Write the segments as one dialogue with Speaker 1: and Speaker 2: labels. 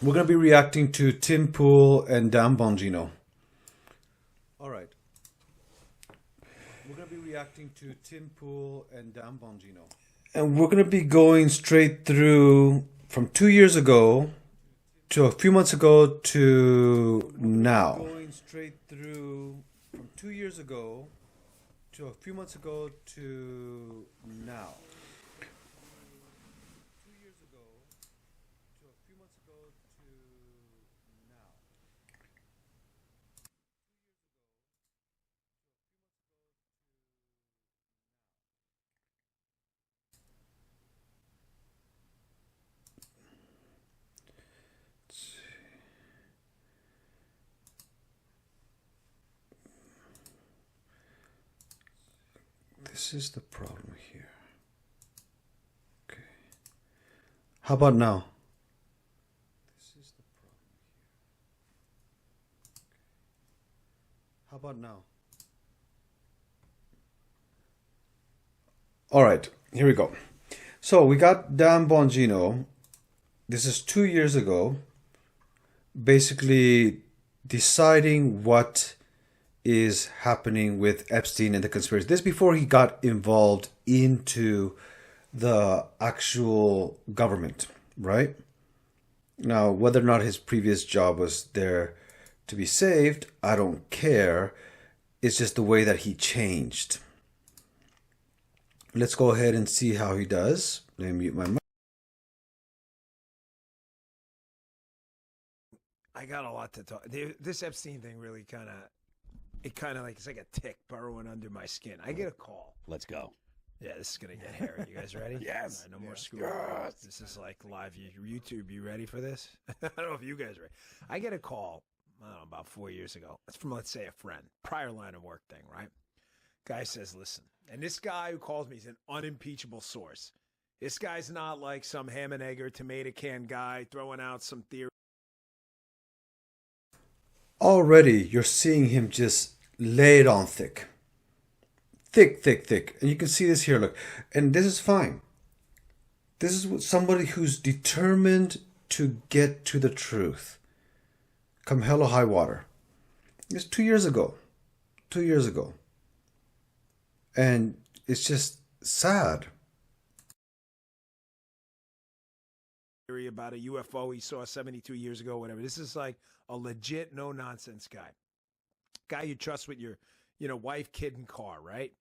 Speaker 1: We're going to be reacting to Tim Pool and Dan Bongino. All right. We're going to be reacting to Tim Pool and Dan Bongino. And we're going to be going straight through from 2 years ago to a few months ago to now. Going straight through from 2 years ago to a few months ago to now. This is the problem here. Okay. How about now? This is the problem here. Okay. How about now? All right, here we go. So we got Dan Bongino. This is 2 years ago. Basically deciding what is happening with Epstein and the conspiracy. This before he got involved into the actual government, right? Now, whether or not his previous job was there to be saved, I don't care. It's just the way that he changed. Let's go ahead and see how he does. Let me mute my mic.
Speaker 2: I got a lot to talk. This Epstein thing really kind of like, it's like a tick burrowing under my skin. I get a call.
Speaker 3: Let's go.
Speaker 2: Yeah, this is going to get hairy. You guys ready?
Speaker 3: Yes.
Speaker 2: All right, no more school.
Speaker 3: Yes.
Speaker 2: This is like live YouTube. You ready for this? I don't know if you guys are ready. I get a call, I don't know, about 4 years ago. It's from, let's say, a friend. Prior line of work thing, right? Guy says, listen. And this guy who calls me is an unimpeachable source. This guy's not like some ham and egg or tomato can guy throwing out some theory.
Speaker 1: Already you're seeing him just lay it on thick. Thick. And you can see this here, look. And this is fine. This is somebody who's determined to get to the truth. Come hell or high water. It's 2 years ago. 2 years ago. And it's just sad.
Speaker 2: About a UFO he saw 72 years ago, whatever. This is like a legit no-nonsense guy you trust with your, wife, kid, and car, right?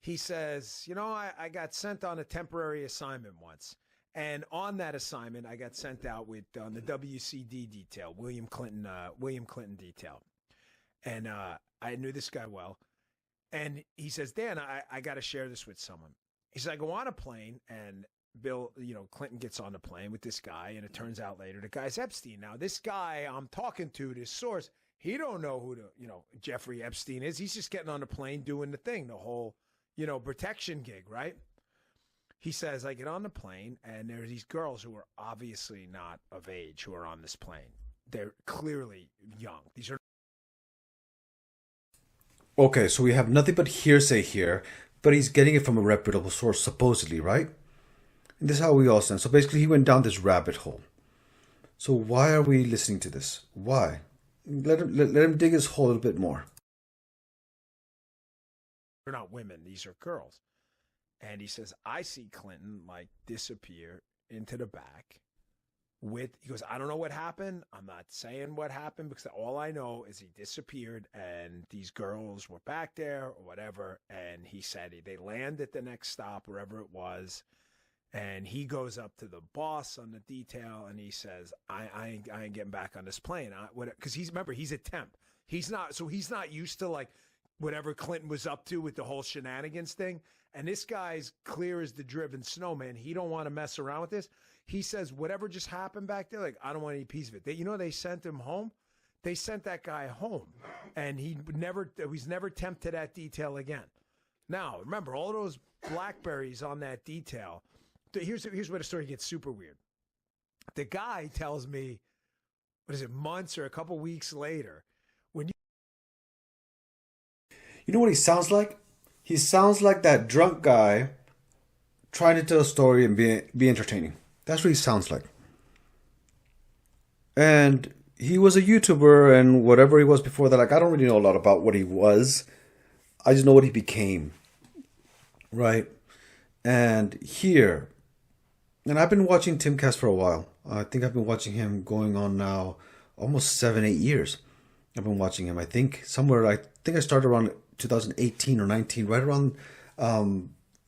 Speaker 2: He says, I got sent on a temporary assignment once. And on that assignment, I got sent out with on the WCD detail, William Clinton detail. And I knew this guy well. And he says, Dan, I got to share this with someone. He said, I go on a plane and Bill, Clinton gets on the plane with this guy, and it turns out later the guy's Epstein. Now, this guy I'm talking to, this source, he don't know who Jeffrey Epstein is. He's just getting on the plane doing the thing, the whole, protection gig, right? He says, I get on the plane, and there's these girls who are obviously not of age who are on this plane. They're clearly young. These are.
Speaker 1: Okay, so we have nothing but hearsay here, but he's getting it from a reputable source, supposedly, right? And this is how we all stand. So basically, he went down this rabbit hole. So why are we listening to this? Why? Let him dig his hole a little bit more.
Speaker 2: They're not women. These are girls. And he says, I see Clinton disappear into the back he goes, I don't know what happened. I'm not saying what happened because all I know is he disappeared and these girls were back there or whatever. And he said they land at the next stop, wherever it was. And he goes up to the boss on the detail and he says, I ain't getting back on this plane. Because he's a temp. He's not used to whatever Clinton was up to with the whole shenanigans thing. And this guy's clear as the driven snowman. He don't want to mess around with this. He says, whatever just happened back there, I don't want any piece of it. They sent him home. They sent that guy home. And he's never temped to that detail again. Now, remember, all those Blackberries on that detail. Here's where the story gets super weird. The guy tells me, months or a couple weeks later,
Speaker 1: You know what he sounds like? He sounds like that drunk guy trying to tell a story and be entertaining. That's what he sounds like. And he was a YouTuber and whatever he was before that. Like, I don't really know a lot about what he was. I just know what he became, right? And here, and I've been watching Timcast for a while. I think I've been watching him going on now almost 7, 8 years. I've been watching him. I think I started around 2018 or 19, right around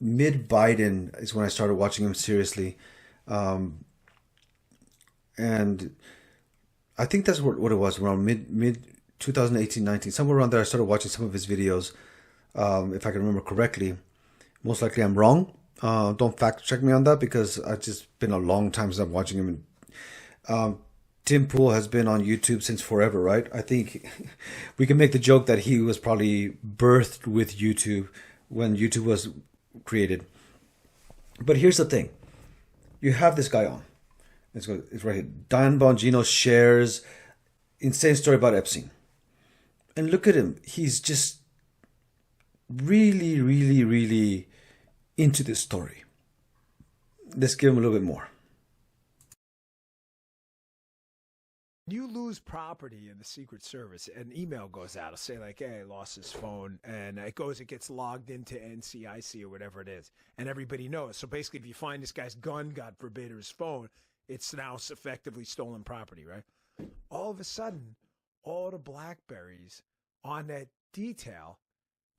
Speaker 1: mid Biden is when I started watching him seriously. And I think that's what it was, around mid 2018, 19, somewhere around there. I started watching some of his videos, if I can remember correctly. Most likely I'm wrong. Don't fact check me on that because it's just been a long time since I'm watching him. Tim Pool has been on YouTube since forever, right? I think we can make the joke that he was probably birthed with YouTube when YouTube was created. But here's the thing. You have this guy on. It's right here. Dan Bongino shares insane story about Epstein. And look at him. He's just really, really, really into this story. Let's give him a little bit more.
Speaker 2: You lose property in the Secret Service, an email goes out. It'll say like, "Hey, I lost his phone," and it gets logged into NCIC or whatever it is, and everybody knows. So basically, if you find this guy's gun, God forbid, or his phone, it's now effectively stolen property, right? All of a sudden, all the Blackberries on that detail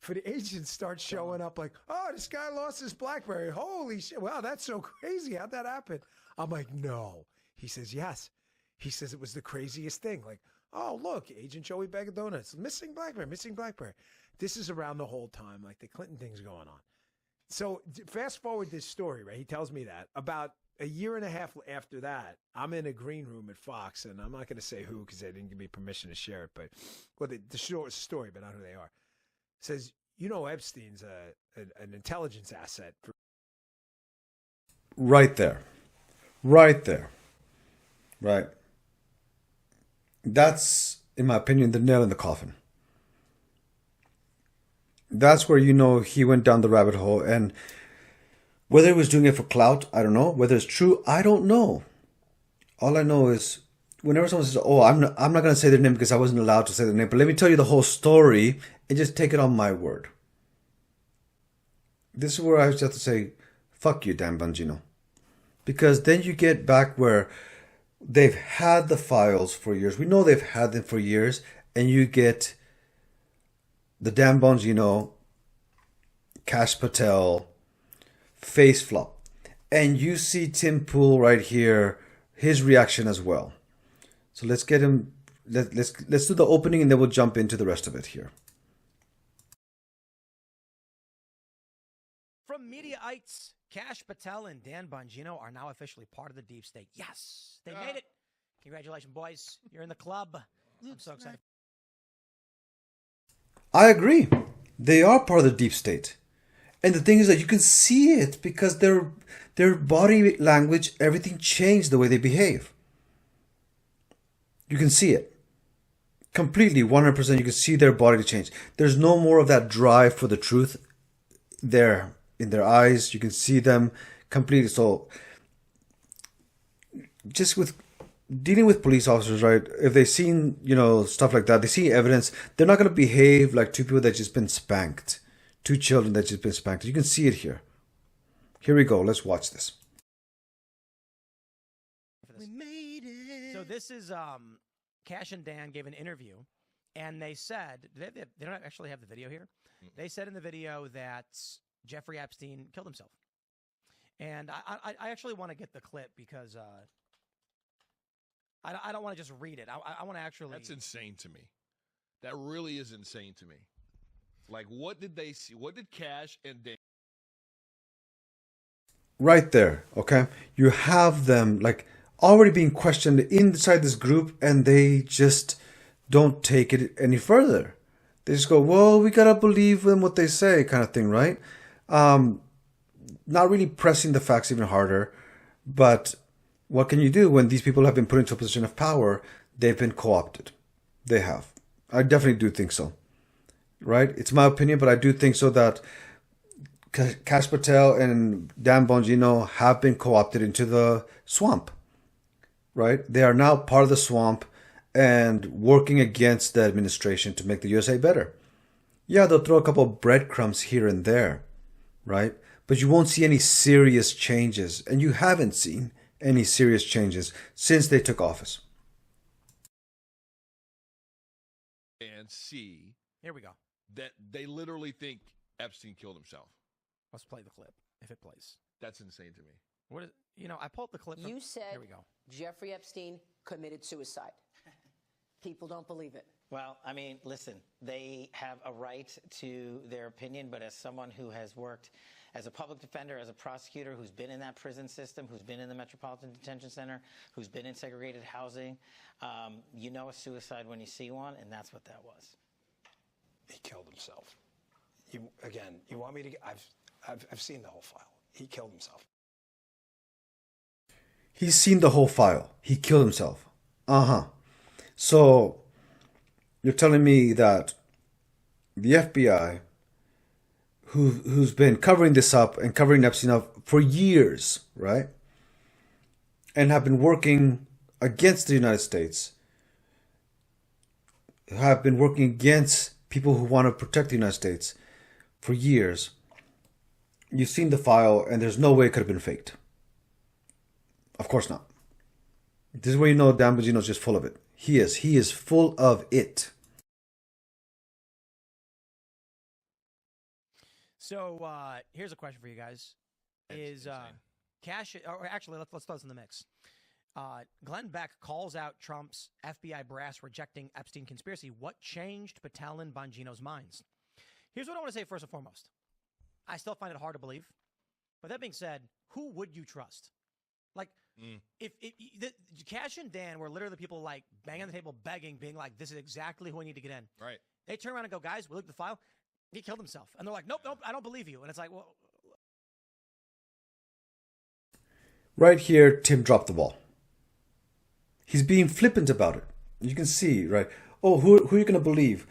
Speaker 2: for the agents start showing up like, "Oh, this guy lost his Blackberry. Holy shit! Wow, that's so crazy. How'd that happen?" I'm like, "No." He says, "Yes." He says it was the craziest thing. Like, "Oh, look, Agent Joey Bag of Donuts, missing Blackberry, missing Blackberry." This is around the whole time, like the Clinton thing's going on. So fast forward this story, right? He tells me that about a year and a half after that, I'm in a green room at Fox, and I'm not going to say who because they didn't give me permission to share it. But the short story, but not who they are. Says, Epstein's an intelligence asset.
Speaker 1: Right there. Right there. Right. That's, in my opinion, the nail in the coffin. That's where he went down the rabbit hole. And whether he was doing it for clout, I don't know. Whether it's true, I don't know. All I know is whenever someone says, "Oh, I'm not going to say their name because I wasn't allowed to say their name, but let me tell you the whole story," and just take it on my word. This is where I just have to say, fuck you, Dan Bongino. Because then you get back where they've had the files for years. We know they've had them for years. And you get the Dan Bongino, Kash Patel, face flop. And you see Tim Pool right here, his reaction as well. So let's get him, let's do the opening and then we'll jump into the rest of it here.
Speaker 3: From Mediaites, Kash Patel and Dan Bongino are now officially part of the deep state. Yes, they made it. Congratulations, boys. You're in the club. I'm so excited.
Speaker 1: I agree. They are part of the deep state. And the thing is that you can see it because their body language, everything changed the way they behave. You can see it. Completely, 100%. You can see their body change. There's no more of that drive for the truth there in their eyes. You can see them completely. So just with dealing with police officers, right? If they've seen, stuff like that, they see evidence, they're not going to behave like two people that just been spanked. Two children that just been spanked. You can see it here. Here we go. Let's watch this.
Speaker 3: We made it. So this is Kash and Dan gave an interview, and they said they don't actually have the video here. They said in the video that Jeffrey Epstein killed himself, and I actually want to get the clip because I don't want to just read it. I want to actually.
Speaker 4: That's insane to me. That really is insane to me. Like, what did they see? What did Kash and Dan?
Speaker 1: Right there, okay? You have them like already being questioned inside this group, and they just don't take it any further. They just go, "Well, we gotta believe them what they say," kind of thing, right? Not really pressing the facts even harder, but what can you do when these people have been put into a position of power? They've been co-opted. They have. I definitely do think so. Right? It's my opinion, but I do think so that Kash Patel and Dan Bongino have been co-opted into the swamp. right? They are now part of the swamp and working against the administration to make the USA better. Yeah, they'll throw a couple of breadcrumbs here and there, right? But you won't see any serious changes, and you haven't seen any serious changes since they took office.
Speaker 4: And see,
Speaker 3: Here we go.
Speaker 4: that they literally think Epstein killed himself.
Speaker 3: Let's play the clip if it plays.
Speaker 4: That's insane to me.
Speaker 3: What is? I pulled the clip.
Speaker 5: You said
Speaker 3: Here we go.
Speaker 5: Jeffrey Epstein committed suicide. People don't believe it.
Speaker 6: Well, I mean, listen, they have a right to their opinion, but as someone who has worked as a public defender, as a prosecutor, who's been in that prison system, who's been in the Metropolitan Detention Center, who's been in segregated housing, you know a suicide when you see one, and that's what that was.
Speaker 2: He killed himself. You want me to? I've seen the whole file. He killed himself.
Speaker 1: He's seen the whole file. He killed himself. So you're telling me that the FBI, who's been covering this up and covering Epstein up for years, right? And have been working against the United States, have been working against people who want to protect the United States for years. You've seen the file, and there's no way it could have been faked. Of course not. This is where you know Dan Bongino's just full of it. He is full of it.
Speaker 3: So here's a question for you guys: is cash? Or actually, let's throw this in the mix. Glenn Beck calls out Trump's FBI brass rejecting Epstein conspiracy. What changed Patel and Bongino's minds? Here's what I want to say first and foremost. I still find it hard to believe. But that being said, who would you trust? Like, if Cash and Dan were literally the people like banging on the table, begging, being like, "This is exactly who I need to get in."
Speaker 4: Right.
Speaker 3: They turn around and go, "Guys, we looked at the file. He killed himself," and they're like, "Nope, I don't believe you." And it's like, well,
Speaker 1: right here, Tim dropped the ball. He's being flippant about it. You can see, right? Oh, who are you going to believe?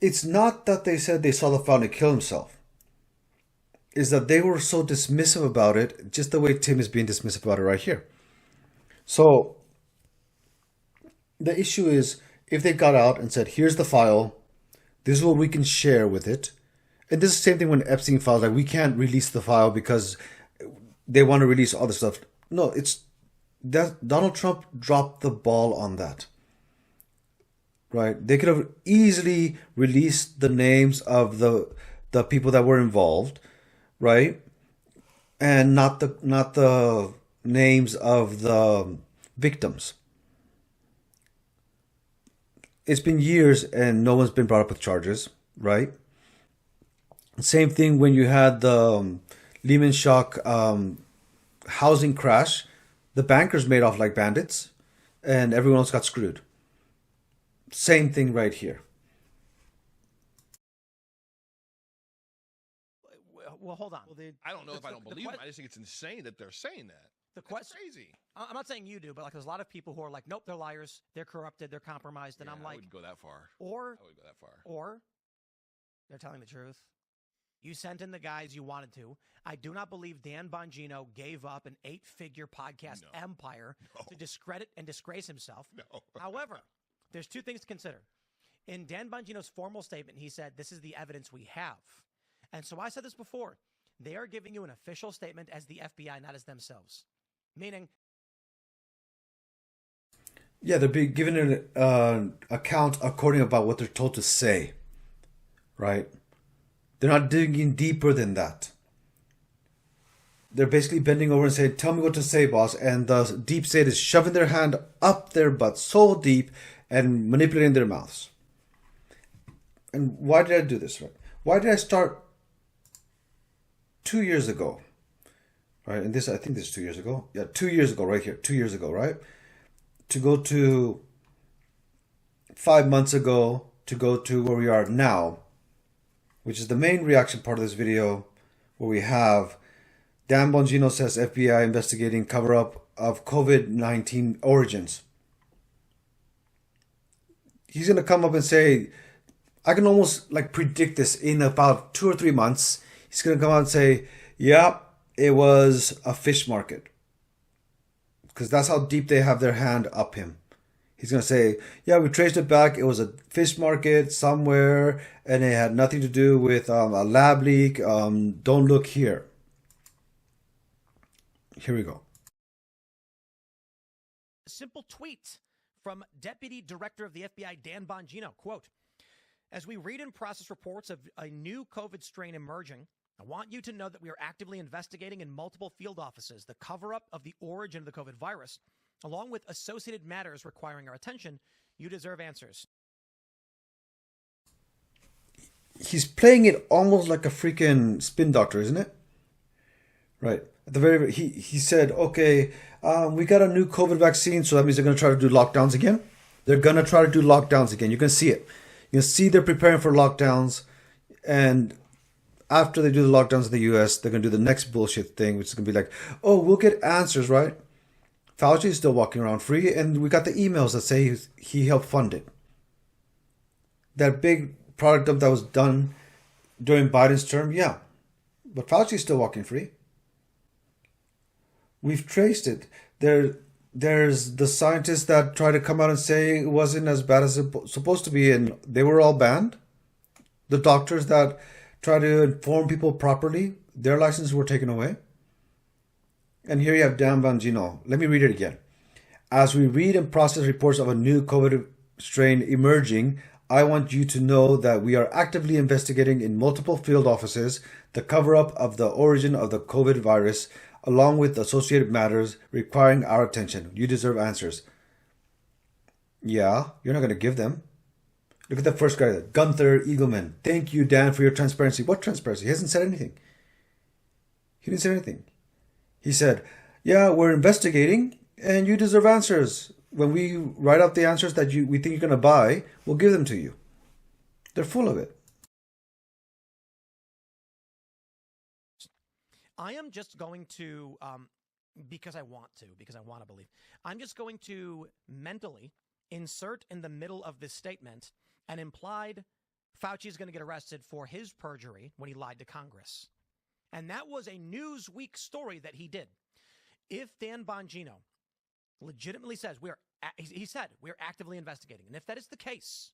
Speaker 1: It's not that they said they saw the file and he killed himself. Is that they were so dismissive about it, just the way Tim is being dismissive about it right here. So the issue is, if they got out and said, "Here's the file, this is what we can share with it," and this is the same thing when Epstein files, like, we can't release the file because they want to release all the stuff. No, it's that Donald Trump dropped the ball on that. Right? They could have easily released the names of the people that were involved, right? And not the names of the victims. It's been years and no one's been brought up with charges, right? Same thing when you had the Lehman Shock housing crash. The bankers made off like bandits and everyone else got screwed. Same thing right here.
Speaker 3: well, hold on.
Speaker 4: I don't know if I don't believe them. I just think it's insane that they're saying that.
Speaker 3: That's
Speaker 4: crazy.
Speaker 3: I'm not saying you do, but like there's a lot of people who are like, nope, they're liars, they're corrupted, they're compromised, and I'm like,
Speaker 4: I wouldn't go that far.
Speaker 3: Or
Speaker 4: I wouldn't go that far.
Speaker 3: Or they're telling the truth. You sent in the guys you wanted to. I do not believe Dan Bongino gave up an 8-figure podcast empire to discredit and disgrace himself.
Speaker 4: No.
Speaker 3: However, there's two things to consider. In Dan Bongino's formal statement, he said, "This is the evidence we have." And so I said this before. They are giving you an official statement as the FBI, not as themselves. Meaning,
Speaker 1: yeah, they're being given an account according about what they're told to say, right? They're not digging deeper than that. They're basically bending over and saying, "Tell me what to say, boss." And the deep state is shoving their hand up their butt so deep and manipulating their mouths. And why did I do this, right? Why did I start 2 years ago? Right, and I think this is 2 years ago. Yeah, 2 years ago, right here. 2 years ago, right? To go to 5 months ago, to go to where we are now, which is the main reaction part of this video, where we have Dan Bongino says FBI investigating cover-up of COVID-19 origins. He's going to come up and say, I can almost like predict this in about 2 or 3 months. He's going to come out and say, yeah, it was a fish market. because that's how deep they have their hand up him. He's going to say, yeah, we traced it back. It was a fish market somewhere, and it had nothing to do with a lab leak. Don't look here. Here we go.
Speaker 3: Simple tweet from Deputy Director of the FBI, Dan Bongino. Quote, as we read and process reports of a new COVID strain emerging, I want you to know that we are actively investigating in multiple field offices the cover-up of the origin of the COVID virus, along with associated matters requiring our attention. You deserve answers.
Speaker 1: He's playing it almost like a freaking spin doctor, isn't it? Right. At the very he said, okay, we got a new COVID vaccine, so that means they're going to try to do lockdowns again. They're going to try to do lockdowns again. You can see it. You can see they're preparing for lockdowns, and after they do the lockdowns in the U.S., they're going to do the next bullshit thing, which is going to be like, oh, we'll get answers, right? Fauci is still walking around free, and we got the emails that say he helped fund it. That big product dump that was done during Biden's term, yeah. But Fauci is still walking free. We've traced it. There's the scientists that try to come out and say it wasn't as bad as it's supposed to be, and they were all banned. The doctors that try to inform people properly, their licenses were taken away. And here you have Dan Bongino. Let me read it again. As we read and process reports of a new COVID strain emerging, I want you to know that we are actively investigating in multiple field offices the cover-up of the origin of the COVID virus, along with associated matters requiring our attention. You deserve answers. Yeah, you're not going to give them. Look at the first guy, Gunther Eagleman. Thank you, Dan, for your transparency. What transparency? He hasn't said anything. He didn't say anything. He said, yeah, we're investigating, and you deserve answers. When we write out the answers that we think you're going to buy, we'll give them to you. They're full of it.
Speaker 3: I am just going to, because I want to believe, I'm just going to mentally insert in the middle of this statement an implied Fauci is going to get arrested for his perjury when he lied to Congress. And that was a Newsweek story that he did. If Dan Bongino legitimately says he said we're actively investigating, and if that is the case,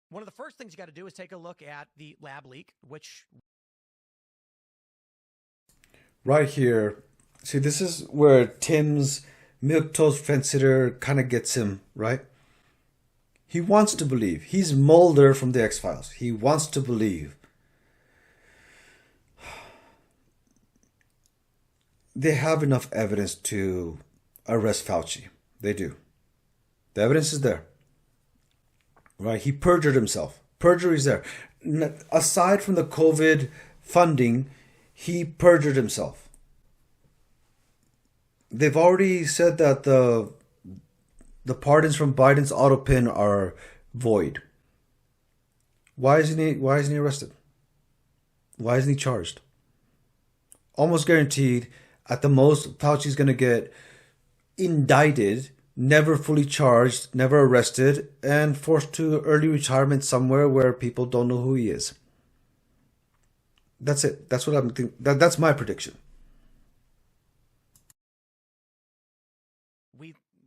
Speaker 3: one of the first things you got to do is take a look at the lab leak, which
Speaker 1: right here, see, this is where Tim's milquetoast fence sitter kind of gets him, right? He wants to believe. He's Mulder from the X-Files. He wants to believe. They have enough evidence to arrest Fauci. They do. The evidence is there. Right? He perjured himself. Perjury is there. Aside from the COVID funding, he perjured himself. They've already said that the pardons from Biden's auto pin are void. Why isn't he arrested? Why isn't he charged? Almost guaranteed, at the most, Fauci's going to get indicted, never fully charged, never arrested, and forced to early retirement somewhere where people don't know who he is. That's it. That's what I'm thinking. That's my prediction.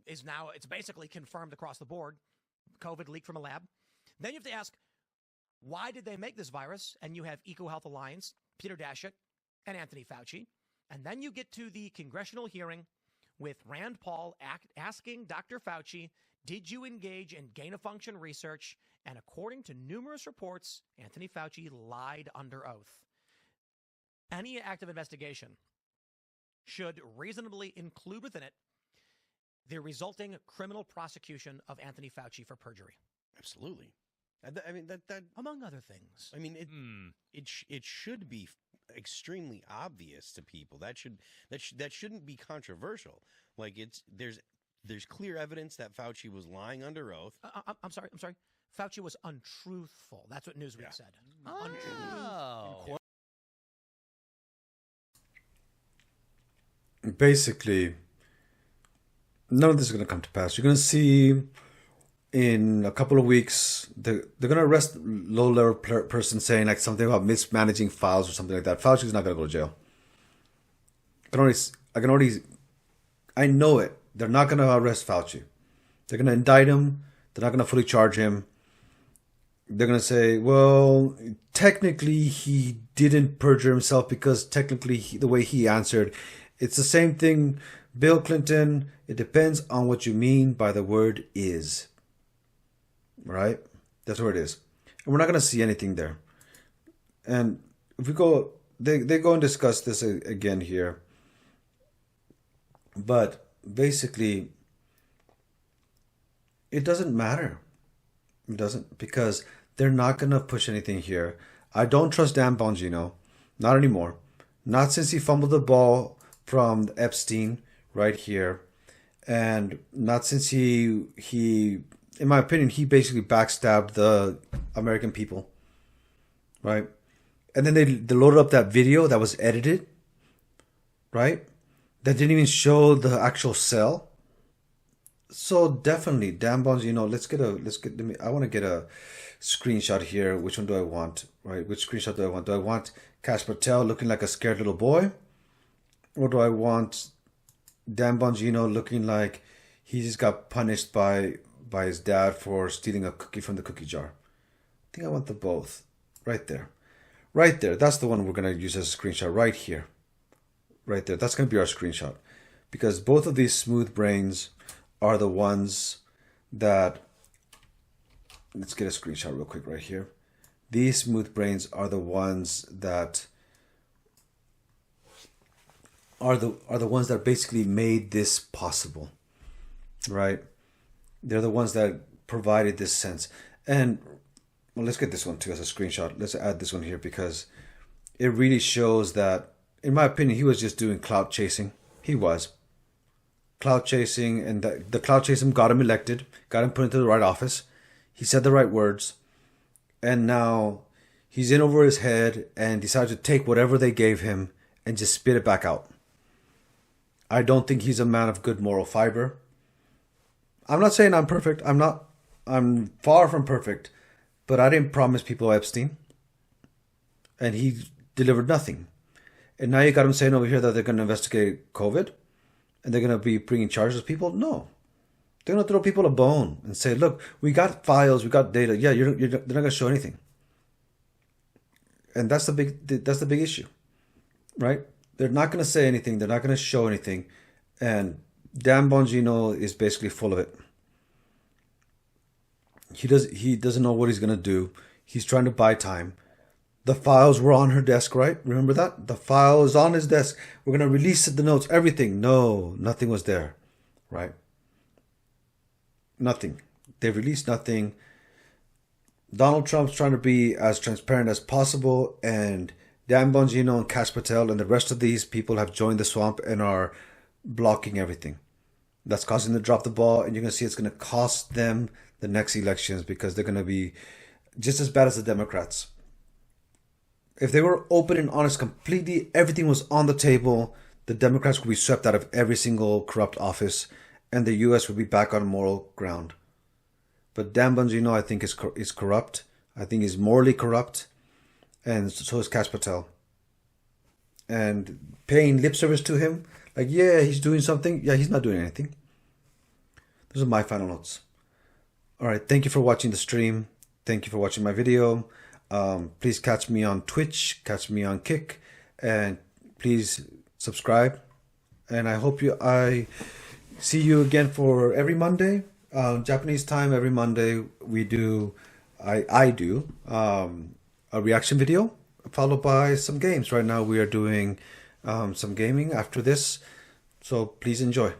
Speaker 3: It's basically confirmed across the board. COVID leaked from a lab. Then you have to ask, why did they make this virus? And you have EcoHealth Alliance, Peter Daszak, and Anthony Fauci. And then you get to the congressional hearing with Rand Paul asking Dr. Fauci, did you engage in gain-of-function research? And according to numerous reports, Anthony Fauci lied under oath. Any active investigation should reasonably include within it the resulting criminal prosecution of Anthony Fauci for perjury.
Speaker 7: Absolutely. I mean, that
Speaker 3: among other things.
Speaker 7: I mean, it should be extremely obvious to people. That shouldn't be controversial. Like there's clear evidence that Fauci was lying under oath.
Speaker 3: I'm sorry. Fauci was untruthful. That's what Newsweek said.
Speaker 7: Oh.
Speaker 1: Basically, none of this is going to come to pass. You're going to see in a couple of weeks, they're going to arrest low-level person saying like something about mismanaging files or something like that. Fauci's not going to go to jail. I know it. They're not going to arrest Fauci. They're going to indict him. They're not going to fully charge him. They're going to say, well, technically he didn't perjure himself because technically the way he answered, it's the same thing. Bill Clinton, it depends on what you mean by the word is. Right? That's where it is. And we're not going to see anything there. And if we go, they go and discuss this again here. But basically, it doesn't matter. It doesn't, because they're not going to push anything here. I don't trust Dan Bongino. Not anymore. Not since he fumbled the ball from Epstein right here. And not since he in my opinion, he basically backstabbed the American people. Right? And then they loaded up that video that was edited. Right? That didn't even show the actual cell. So definitely, Dan Bongino, I want to get a screenshot here. Which one do I want? Right? Which screenshot do I want? Do I want Kash Patel looking like a scared little boy? Or do I want Dan Bongino looking like he just got punished by his dad for stealing a cookie from the cookie jar? I think I want the both. Right there. Right there. That's the one we're going to use as a screenshot right here. Right there. That's going to be our screenshot. Because both of these smooth brains are the ones that... Let's get a screenshot real quick right here. These smooth brains are the ones that... Are the ones that basically made this possible. Right? They're the ones that provided this sense. And... Well, let's get this one too as a screenshot. Let's add this one here because it really shows that, in my opinion, he was just doing clout chasing. He was. Clout chasing, and the clout chasing got him elected, got him put into the right office. He said the right words. And now he's in over his head and decided to take whatever they gave him and just spit it back out. I don't think he's a man of good moral fiber. I'm not saying I'm perfect. I'm far from perfect. But I didn't promise people Epstein. And he delivered nothing. And now you got him saying over here that they're going to investigate COVID. And they're going to be bringing charges to people. No. They're going to throw people a bone and say, look, we got files, we got data. Yeah, they're not going to show anything. And that's the big issue. Right? They're not going to say anything. They're not going to show anything. And Dan Bongino is basically full of it. He doesn't know what he's going to do. He's trying to buy time. The files were on her desk, right? Remember that? The file is on his desk. We're going to release the notes, everything. No, nothing was there, right? Nothing. They released nothing. Donald Trump's trying to be as transparent as possible, and Dan Bongino and Kash Patel and the rest of these people have joined the swamp and are blocking everything. That's causing them to drop the ball, and you're going to see it's going to cost them the next elections because they're going to be just as bad as the Democrats. If they were open and honest completely, everything was on the table, the Democrats would be swept out of every single corrupt office and the U.S. would be back on moral ground. But Dan Bongino, I think, is corrupt. I think he's morally corrupt. And so is Kash Patel. And paying lip service to him, like, yeah, he's doing something. Yeah, he's not doing anything. Those are my final notes. All right, thank you for watching the stream. Thank you for watching my video. Please catch me on Twitch, catch me on Kick, and please subscribe. And I see you again for every Monday, Japanese time. Every Monday I do a reaction video followed by some games. Right now we are doing some gaming after this, so please enjoy.